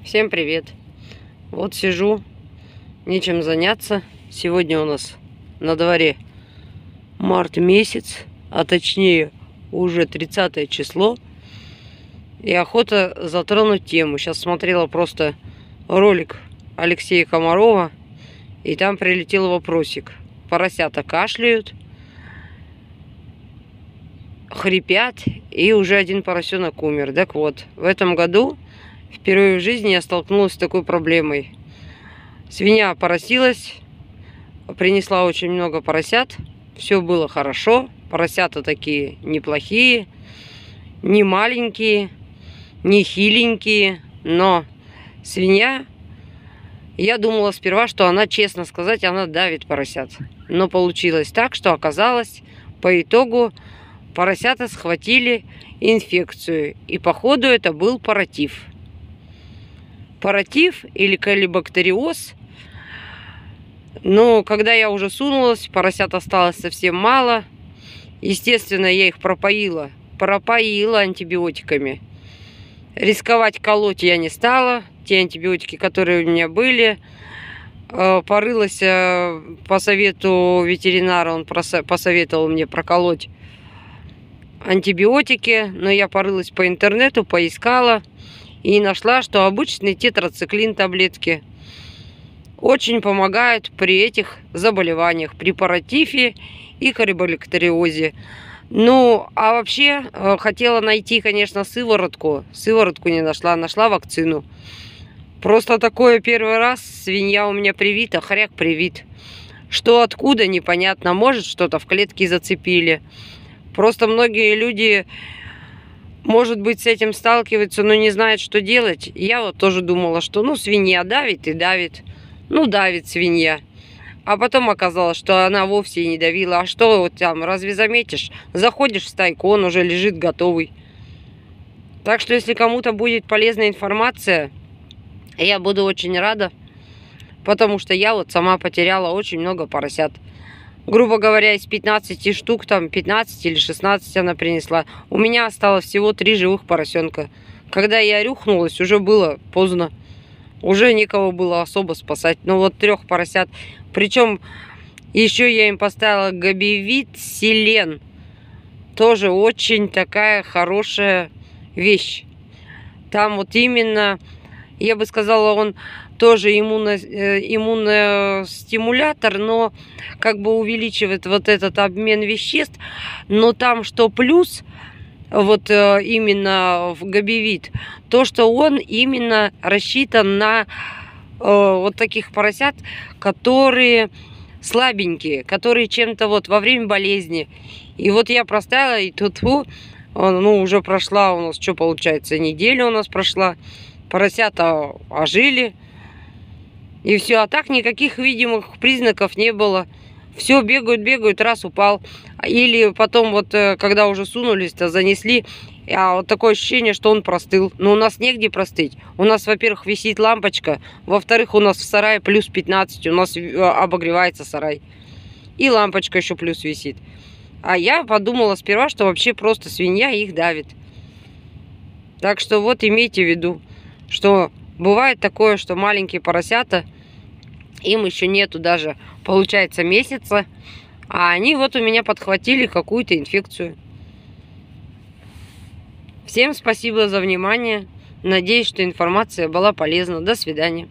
Всем привет! Вот сижу, нечем заняться. Сегодня у нас на дворе март месяц, а точнее уже 30 число. И охота затронуть тему. Сейчас смотрела просто ролик Алексея Комарова, и там прилетел вопросик. Поросята кашляют, хрипят, и уже один поросенок умер. Так вот, в этом году впервые в жизни я столкнулась с такой проблемой. Свинья поросилась, принесла очень много поросят. Все было хорошо. Поросята такие неплохие, не маленькие, не хиленькие. Но свинья, я думала сперва, что она, честно сказать, она давит поросят. Но получилось так, что оказалось, по итогу поросята схватили инфекцию. И походу это был паротиф. Паротиф или колибактериоз. Но когда я уже сунулась, поросят осталось совсем мало. Естественно, я их пропоила антибиотиками. Рисковать колоть я не стала. Те антибиотики, которые у меня были, порылась по совету ветеринара. Он посоветовал мне проколоть антибиотики. Но я порылась по интернету, поискала. И нашла, что обычный тетрациклин таблетки очень помогают при этих заболеваниях, при паротифе и колибактериозе. Ну, а вообще хотела найти, конечно, сыворотку. Сыворотку не нашла, нашла вакцину. Просто такое первый раз. Свинья у меня привита, хряк привит. Что откуда, непонятно. Может, что-то в клетке зацепили. Просто многие люди, может быть, с этим сталкиваются, но не знают, что делать. Я вот тоже думала, что ну свинья давит и давит. Ну, давит свинья. А потом оказалось, что она вовсе не давила. А что вот там, разве заметишь? Заходишь в стайку, он уже лежит готовый. Так что, если кому-то будет полезная информация, я буду очень рада. Потому что я вот сама потеряла очень много поросят. Грубо говоря, из 15 штук, там 15 или 16 она принесла. У меня осталось всего 3 живых поросенка. Когда я рюхнулась, уже было поздно. Уже некого было особо спасать. Но вот 3 поросят. Причем еще я им поставила габивит селен. Тоже очень такая хорошая вещь. Там вот именно, я бы сказала, он тоже иммуностимулятор, но как бы увеличивает вот этот обмен веществ. Но там что плюс, вот именно в габивит, то, что он именно рассчитан на вот таких поросят, которые слабенькие, которые чем-то вот во время болезни. И вот я проставила, и тут ну, уже прошла у нас, что получается, неделя у нас прошла. Поросята ожили. И все, а так никаких видимых признаков не было. Все, бегают, раз упал. Или потом вот, когда уже сунулись-то, занесли, а вот такое ощущение, что он простыл. Но у нас негде простыть. У нас, во-первых, висит лампочка. Во-вторых, у нас в сарае плюс 15. У нас обогревается сарай. И лампочка еще плюс висит. А я подумала сперва, что вообще просто свинья их давит. Так что вот имейте в виду, что бывает такое, что маленькие поросята, им еще нету даже, получается, месяца, а они вот у меня подхватили какую-то инфекцию. Всем спасибо за внимание. Надеюсь, что информация была полезна. До свидания.